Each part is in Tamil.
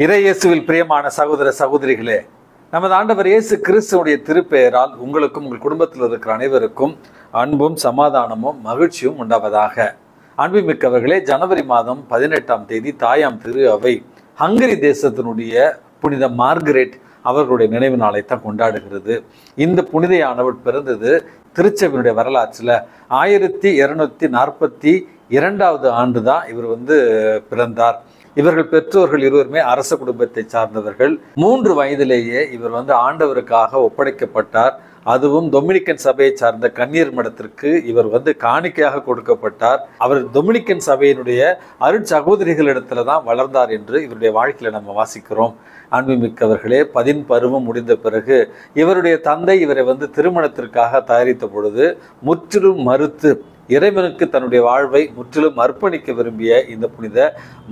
இறை இயேசுவில் பிரியமான சகோதர சகோதரிகளே, நமது ஆண்டவர் இயேசு கிறிஸ்துவுடைய திருப்பெயரால் உங்களுக்கும் உங்கள் குடும்பத்தில் இருக்கிற அனைவருக்கும் அன்பும் சமாதானமும் மகிழ்ச்சியும் உண்டாவதாக. அன்புமிக்கவர்களே, ஜனவரி மாதம் 18ஆம் தேதி தாயாம் திரு அவை ஹங்கரி தேசத்தினுடைய புனித மார்கரெட் அவர்களுடைய நினைவு நாளை தான் கொண்டாடுகிறது. இந்த புனிதையானவர் பிறந்தது திருச்சபையினுடைய வரலாற்றில் 1242 ஆண்டு தான் இவர் பிறந்தார். இவர்கள் பெற்றோர்கள் இருவருமே அரச குடும்பத்தை சார்ந்தவர்கள். 3 வயதிலேயே இவர் ஆண்டவருக்காக ஒப்படைக்கப்பட்டார். அதுவும் டொமினிக்கன் சபையை சார்ந்த கன்னியர் மடத்திற்கு இவர் காணிக்கையாக கொடுக்கப்பட்டார். அவர் டொமினிக்கன் சபையினுடைய அருட்சகோதரிகளிடத்துல தான் வளர்ந்தார் என்று இவருடைய வாழ்க்கையில நம்ம வாசிக்கிறோம். அன்புமிக்கவர்களே, 10 பருவம் முடிந்த பிறகு இவருடைய தந்தை இவரை திருமணத்திற்காக தயாரித்த பொழுது முற்றிலும் மறுத்து இறைவனுக்கு தன்னுடைய வாழ்வை முற்றிலும் அர்ப்பணிக்க விரும்பிய இந்த புனித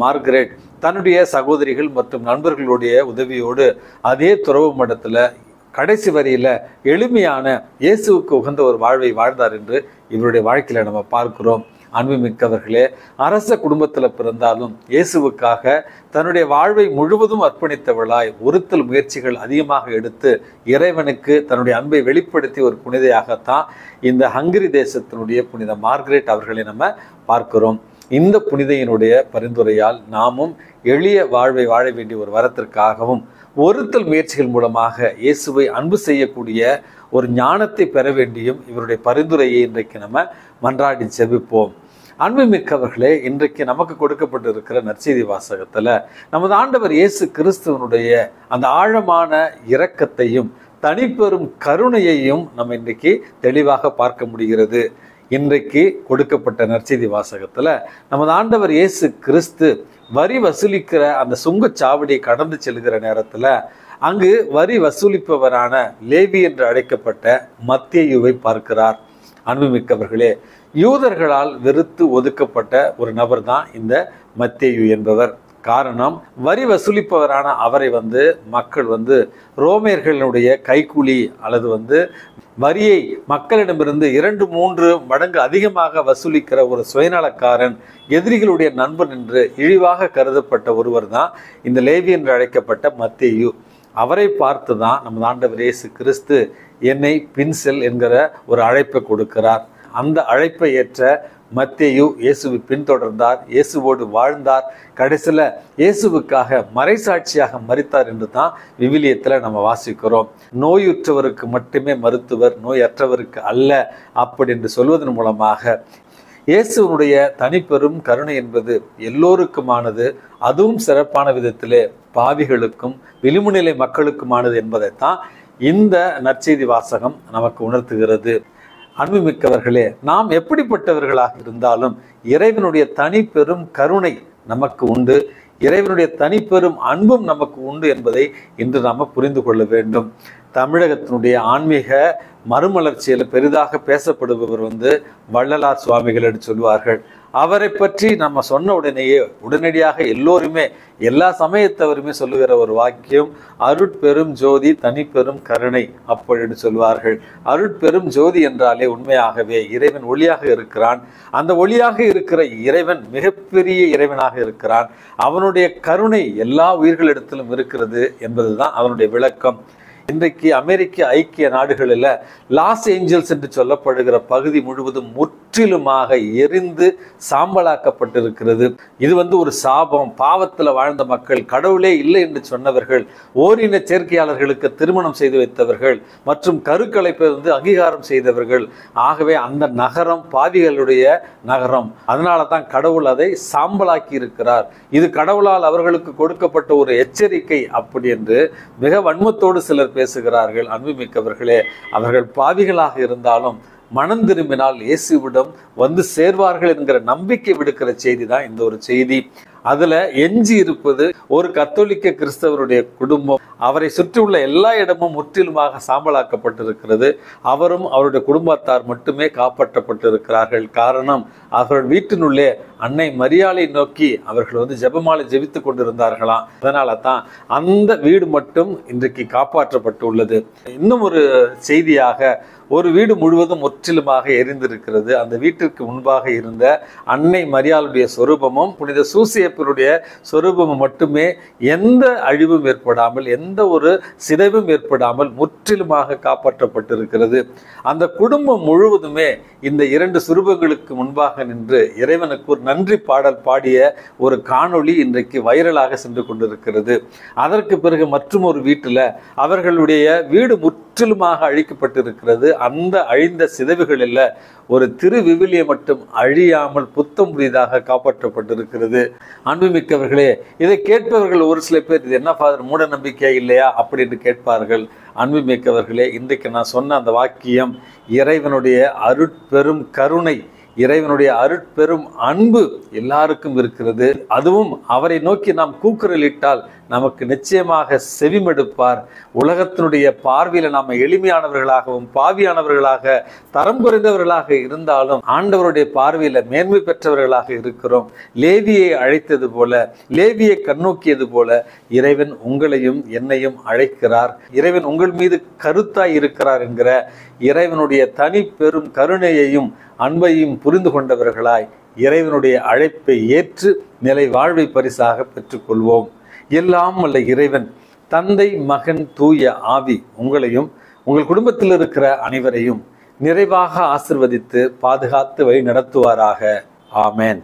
மார்கரெட் தன்னுடைய சகோதரிகள் மற்றும் நண்பர்களுடைய உதவியோடு அதே துறவு மடத்துல கடைசி வரியில எளிமையான இயேசுவுக்கு உகந்த ஒரு வாழ்வை வாழ்ந்தார் என்று இவருடைய வாழ்க்கையில நம்ம பார்க்கிறோம். அன்புமிக்கவர்களே, அரச குடும்பத்தில் பிறந்தாலும் இயேசுவுக்காக தன்னுடைய வாழ்வை முழுவதும் அர்ப்பணித்தவளாய் ஒருத்தல் முயற்சிகள் அதிகமாக எடுத்து இறைவனுக்கு தன்னுடைய அன்பை வெளிப்படுத்தி ஒரு புனிதையாகத்தான் இந்த ஹங்கரி தேசத்தினுடைய புனித மார்கரெட் அவர்களை நம்ம பார்க்கிறோம். இந்த புனிதையினுடைய பரிந்துரையால் நாமும் எளிய வாழ்வை வாழ வேண்டிய ஒரு வரத்திற்காகவும் ஒருத்தல் முயற்சிகள் மூலமாக இயேசுவை அன்பு செய்யக்கூடிய ஒரு ஞானத்தை பெற வேண்டியும் இவருடைய பரிந்துரையை இன்றைக்கு நம்ம மன்றாடி செபிப்போம். அன்புமிக்கவர்களே, இன்றைக்கு நமக்கு கொடுக்கப்பட்டிருக்கிற நற்செய்தி வாசகத்துல நமது ஆண்டவர் இயேசு கிறிஸ்துவனுடைய அந்த ஆழமான இரக்கத்தையும் தனிப்பெரும் கருணையையும் நம்ம இன்றைக்கு தெளிவாக பார்க்க முடிகிறது. இன்றைக்கு கொடுக்கப்பட்ட நற்செய்தி வாசகத்துல நமது ஆண்டவர் இயேசு கிறிஸ்து வரி வசூலிக்கிற அந்த சுங்கச்சாவடியை கடந்து செல்கிற நேரத்துல அங்கு வரி வசூலிப்பவரான லேவி என்று அழைக்கப்பட்ட மத்தேயுவை பார்க்கிறார். அன்புமிக்கவர்களே, யூதர்களால் வெறுத்து ஒதுக்கப்பட்ட ஒரு நபர் தான் இந்த மத்தேயு என்பவர். காரணம், வரி வசூலிப்பவரான அவரை மக்கள் ரோமியர்களுடைய கைக்கூலி அல்லது வரியை மக்களிடமிருந்து 2-3 மடங்கு அதிகமாக வசூலிக்கிற ஒரு சுயநலக்காரன், எதிரிகளுடைய நண்பன் என்று இழிவாக கருதப்பட்ட ஒருவர் தான் இந்த லேவி என்று அழைக்கப்பட்ட மத்தேயு. அவரை பார்த்து தான் நமது ஆண்டவர் இயேசு கிறிஸ்து என்னை பின்செல் என்கிற ஒரு அழைப்பை கொடுக்கிறார். அந்த அழைப்பை ஏற்ற மத்தேயு இயேசுவை பின்தொடர்ந்தார், இயேசுவோடு வாழ்ந்தார், கடைசியில் இயேசுவுக்காக மறைசாட்சியாக மரித்தார் என்று தான் விவிலியத்தில் நம்ம வாசிக்கிறோம். நோயுற்றவருக்கு மட்டுமே மருத்துவர், நோயற்றவருக்கு அல்ல அப்படி என்று சொல்வதன் மூலமாக இயேசுவனுடைய தனிப்பெரும் கருணை என்பது எல்லோருக்குமானது, அதுவும் சிறப்பான விதத்திலே பாவிகளுக்கும் விளிம்புநிலை மக்களுக்குமானது என்பதைத்தான் இந்த நற்செய்தி வாசகம் நமக்கு உணர்த்துகிறது. அன்புமிக்கவர்களே, நாம் எப்படிப்பட்டவர்களாக இருந்தாலும் இறைவனுடைய தனிப்பெரும் கருணை நமக்கு உண்டு, இறைவனுடைய தனிப்பெரும் அன்பும் நமக்கு உண்டு என்பதை இன்று நாம் புரிந்து கொள்ள வேண்டும். தமிழகத்தினுடைய ஆன்மீக மறுமலர்ச்சியில் பெரிதாக பேசப்படுபவர் வள்ளலார் சுவாமிகள் என்று சொல்வார்கள். அவரை பற்றி நம்ம சொன்ன உடனடியாக எல்லோருமே எல்லா சமயத்தவருமே சொல்லுகிற ஒரு வாக்கியம், அருட்பெரும் ஜோதி தனிப்பெரும் கருணை அப்படி சொல்வார்கள். அருட்பெரும் ஜோதி என்றாலே உண்மையாகவே இறைவன் ஒளியாக இருக்கிறான். அந்த ஒளியாக இருக்கிற இறைவன் மிகப்பெரிய இறைவனாக இருக்கிறான். அவனுடைய கருணை எல்லா உயிர்களிடத்திலும் இருக்கிறது என்பதுதான் அதனுடைய விளக்கம். இன்றைக்கு அமெரிக்க ஐக்கிய நாடுகளில் லாஸ் ஏஞ்சல்ஸ் என்று சொல்லப்படுகிற பகுதி முழுவதும் முற்றிலுமாக எரிந்து சாம்பலாக்கப்பட்டிருக்கிறது. இது ஒரு சாபம். பாவத்தில் வாழ்ந்த மக்கள், கடவுளே இல்லை என்று சொன்னவர்கள், ஓரின சேர்க்கையாளர்களுக்கு திருமணம் செய்து வைத்தவர்கள் மற்றும் கருக்கலைப்பை அங்கீகாரம் செய்தவர்கள். ஆகவே அந்த நகரம் பாவிகளுடைய நகரம். அதனால தான் கடவுள் அதை சாம்பலாக்கி இருக்கிறார். இது கடவுளால் அவர்களுக்கு கொடுக்கப்பட்ட ஒரு எச்சரிக்கை அப்படி என்று மிக வன்மத்தோடு சிலர் பேசுகிறார்கள். அன்புமிக்கவர்களே, அவர்கள் பாவிகளாக இருந்தாலும் மனம் திரும்பினால் இயேசுவிடம் சேர்வார்கள் என்கிற நம்பிக்கை விடுக்கிற செய்தி தான் இந்த ஒரு செய்தி. அதுல எஞ்சி இருப்பது ஒரு கத்தோலிக்க கிறிஸ்தவருடைய குடும்பம். அவரை சுற்றியுள்ள எல்லா இடமும் முற்றிலுமாக சாம்பலாக்கப்பட்டிருக்கிறது. அவரும் அவருடைய குடும்பத்தார் மட்டுமே காப்பாற்றப்பட்டிருக்கிறார்கள். காரணம், அவர்கள் வீட்டினுள்ளே அன்னை மரியாளை நோக்கி அவர்கள் ஜெபமாலை ஜெபித்து கொண்டிருந்தார்களாம். அதனால தான் அந்த வீடு மட்டும் இன்றைக்கு காப்பாற்றப்பட்டுள்ளது. இன்னும் ஒரு செய்தியாக, ஒரு வீடு முழுவதும் முற்றிலுமாக எரிந்திருக்கிறது. அந்த வீட்டிற்கு முன்பாக இருந்த அன்னை மரியாளுடைய சொரூபமும் புனித சூசிய அர்ப்பணிப்பினுடைய சொரூபம் மட்டுமே எந்த அழிவும் ஏற்படாமல், எந்த ஒரு சிதைவும் ஏற்படாமல் முற்றிலுமாக காப்பாற்றப்பட்டிருக்கிறது. அந்த குடும்பம் முழுவதுமே இந்த 2 சுரூபங்களுக்கு முன்பாக நின்று இறைவனுக்கு ஒரு நன்றி பாடல் பாடிய ஒரு காணொளி இன்றைக்கு வைரலாக சென்று கொண்டிருக்கிறது. அதற்கு பிறகு மற்றும் ஒரு வீட்டில் அவர்களுடைய வீடு முற்றிலுமாக அழிக்கப்பட்டிருக்கிறது. அந்த அழிந்த சிதைவுகளில் ஒரு திருவிவிலியம் மட்டும் அழியாமல் புத்தம் புதிதாக காப்பாற்றப்பட்டிருக்கிறது. அன்புமிக்கவர்களே, இதை கேட்பவர்கள் ஒரு சில பேர், இது என்ன ஃபாதர் மூட நம்பிக்கை இல்லையா அப்படின்னு கேட்பார்கள். அன்புமிக்கவர்களே, இன்றைக்கு நான் சொன்ன அந்த வாக்கியம் இறைவனுடைய அருட்பெரும் கருணை, இறைவனுடைய அருட்பெரும் அன்பு எல்லாருக்கும் இருக்கிறது. அதுவும் அவரை நோக்கி நாம் கூக்குரலிட்டால் நமக்கு நிச்சயமாக செவிமெடுப்பார். உலகத்தினுடைய பார்வையில நாம் எளிமையானவர்களாகவும் பாவியானவர்களாக தரம் குறைந்தவர்களாக இருந்தாலும் ஆண்டவருடைய பார்வையில மேன்மை பெற்றவர்களாக இருக்கிறோம். லேவியை அழைத்தது போல, லேவியை கண்ணோக்கியது போல இறைவன் உங்களையும் என்னையும் அழைக்கிறார். இறைவன் உங்கள் மீது கருத்தாய் இருக்கிறார் என்கிற இறைவனுடைய தனி பெரும் கருணையையும் அன்பையும் புரிந்து கொண்டவர்களாய் இறைவனுடைய அழைப்பை ஏற்று நிலை வாழ்வை பரிசாக பெற்றுக்கொள்வோம். எல்லாம் வல்ல இறைவன் தந்தை, மகன், தூய ஆவி உங்களையும் உங்கள் குடும்பத்தில் இருக்கிற அனைவரையும் நிறைவாக ஆசிர்வதித்து பாதுகாத்து வழி நடத்துவாராக. ஆமேன்.